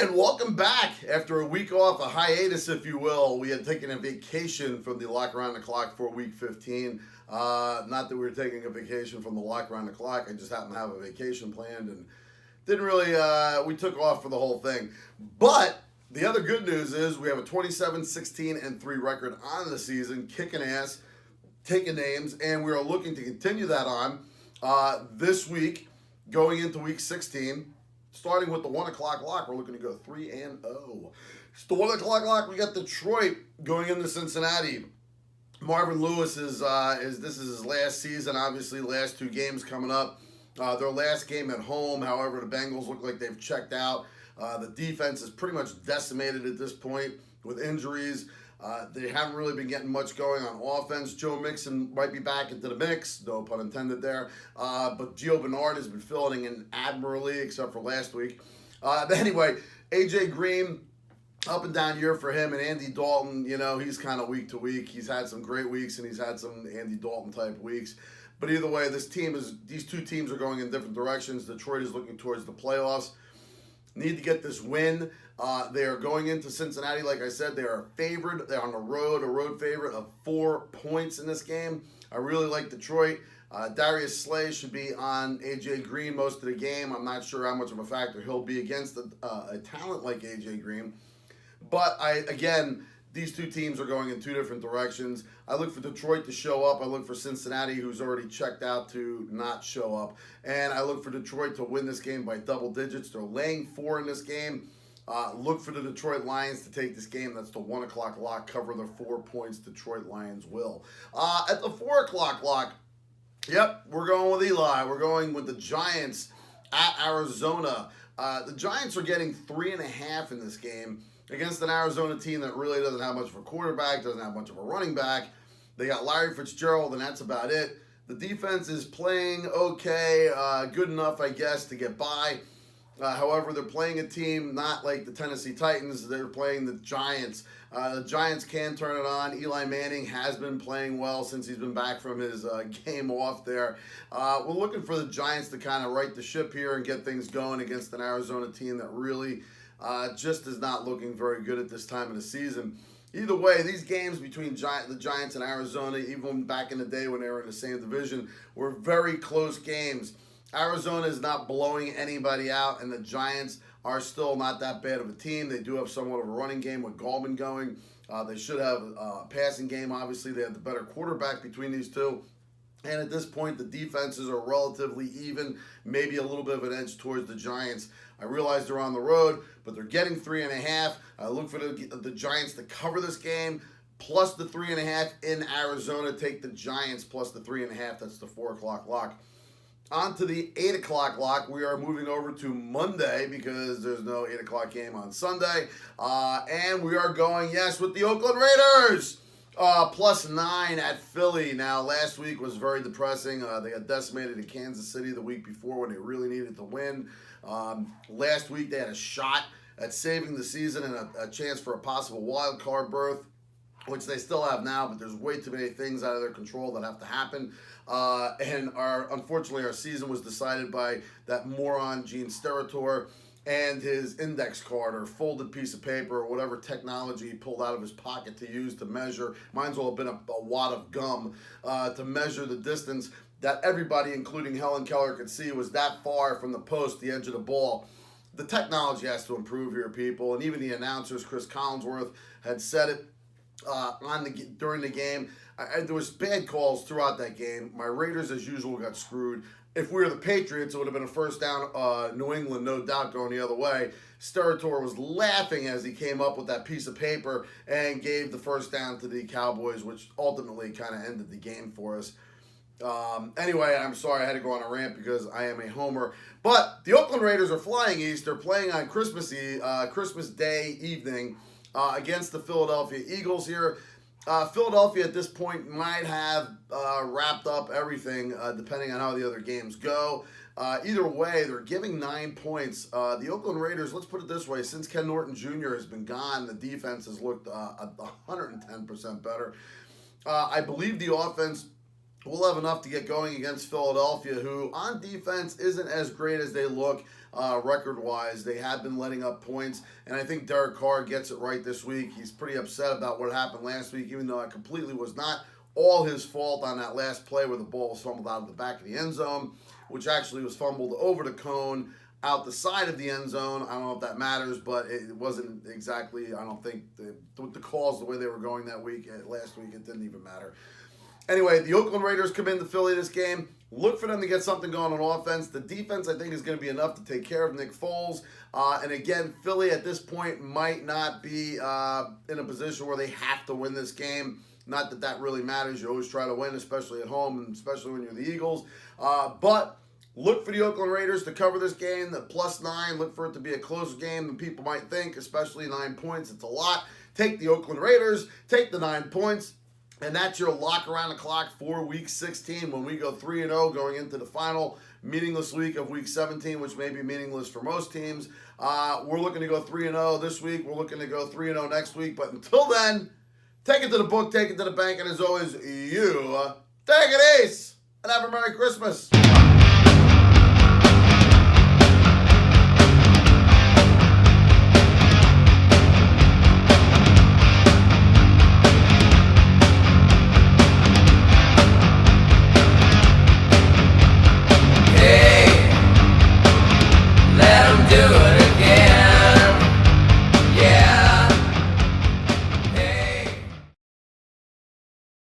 and welcome back after a week off, a hiatus, if you will. We had taken a vacation from the Lock Around the Clock for week 15. Not that we were taking a vacation from the Lock Around the Clock. I just happened to have a vacation planned and didn't really, we took off for the whole thing. But the other good news is we have a 27-16-3 record on the season, kicking ass, taking names, and we are looking to continue that on this week, going into week 16. Starting with the 1 o'clock lock, we're looking to go 3-0. It's the 1 o'clock lock. We got Detroit going into Cincinnati. Marvin Lewis is this is his last season. Obviously, last two games coming up. Their last game at home. However, the Bengals look like they've checked out. The defense is pretty much decimated at this point with injuries. They haven't really been getting much going on offense. Joe Mixon might be back into the mix, no pun intended there. But Gio Bernard has been filling in admirably, except for last week. Anyway, A.J. Green, up and down year for him, and Andy Dalton, you know, he's kind of week to week. He's had some great weeks, and he's had some Andy Dalton type weeks. But either way, these two teams are going in different directions. Detroit is looking towards the playoffs. Need to get this win. They are going into Cincinnati, like I said. They are favored. They're on the road, a road favorite of 4 points in this game. I really like Detroit. Darius Slay should be on A.J. Green most of the game. I'm not sure how much of a factor he'll be against a talent like A.J. Green. But, again, these two teams are going in two different directions. I look for Detroit to show up. I look for Cincinnati, who's already checked out, to not show up. And I look for Detroit to win this game by double digits. They're laying 4 in this game. Look for the Detroit Lions to take this game. That's the 1 o'clock lock. Cover the 4 points. Detroit Lions will. At the 4 o'clock lock, yep, we're going with Eli. We're going with the Giants at Arizona. The Giants are getting 3.5 in this game against an Arizona team that really doesn't have much of a quarterback, doesn't have much of a running back. They got Larry Fitzgerald, and that's about it. The defense is playing okay, good enough, I guess, to get by. However, they're playing a team not like the Tennessee Titans. They're playing the Giants. The Giants can turn it on. Eli Manning has been playing well since he's been back from his game off there. We're looking for the Giants to kind of right the ship here and get things going against an Arizona team that really just is not looking very good at this time of the season. Either way, these games between the Giants and Arizona, even back in the day when they were in the same division, were very close games. Arizona is not blowing anybody out, and the Giants are still not that bad of a team. They do have somewhat of a running game with Gallman going. They should have a passing game. Obviously, they have the better quarterback between these two. And at this point, the defenses are relatively even, maybe a little bit of an edge towards the Giants. I realize they're on the road, but they're getting 3.5. I look for the Giants to cover this game, plus the 3.5 in Arizona. Take the Giants plus the 3.5. That's the 4 o'clock lock. On to the 8 o'clock lock. We are moving over to Monday because there's no 8 o'clock game on Sunday. And we are going, yes, with the Oakland Raiders. Plus 9 at Philly. Now, last week was very depressing. They got decimated in Kansas City the week before when they really needed to win. Last week they had a shot at saving the season and a chance for a possible wild card berth, which they still have now, but there's way too many things out of their control that have to happen. And unfortunately, our season was decided by that moron Gene Steratore and his index card or folded piece of paper or whatever technology he pulled out of his pocket to use to measure. Mine's all been a wad of gum to measure the distance that everybody, including Helen Keller, could see was that far from the post, the edge of the ball. The technology has to improve here, people. And even the announcers, Chris Collinsworth, had said it during the game. There was bad calls throughout that game. My Raiders, as usual, got screwed. If we were the Patriots, it would have been a first down, New England, no doubt, going the other way. Steratore was laughing as he came up with that piece of paper and gave the first down to the Cowboys, which ultimately kind of ended the game for us. Anyway, I'm sorry I had to go on a rant because I am a homer. But the Oakland Raiders are flying east. They're playing on Christmas Day evening against the Philadelphia Eagles here. Philadelphia at this point might have wrapped up everything depending on how the other games go. Either way, they're giving 9 points. The Oakland Raiders, let's put it this way, since Ken Norton Jr. has been gone, the defense has looked 110% better. I believe the offense we'll have enough to get going against Philadelphia, who on defense isn't as great as they look record-wise. They have been letting up points, and I think Derek Carr gets it right this week. He's pretty upset about what happened last week, even though it completely was not all his fault on that last play where the ball was fumbled out of the back of the end zone, which actually was fumbled over the cone out the side of the end zone. I don't know if that matters, but it wasn't exactly, I don't think, the calls the way they were going that week, last week, it didn't even matter. Anyway, the Oakland Raiders come into Philly this game. Look for them to get something going on offense. The defense, I think, is going to be enough to take care of Nick Foles. And again, Philly at this point might not be in a position where they have to win this game. Not that that really matters. You always try to win, especially at home, and especially when you're the Eagles. But look for the Oakland Raiders to cover this game. The +9, look for it to be a closer game than people might think, especially 9 points. It's a lot. Take the Oakland Raiders. Take the 9 points. And that's your lock around the clock for Week 16 when we go 3-0 going into the final meaningless week of Week 17, which may be meaningless for most teams. We're looking to go 3-0 this week. We're looking to go 3-0 next week. But until then, take it to the book, take it to the bank, and as always, you take it ace, and have a Merry Christmas.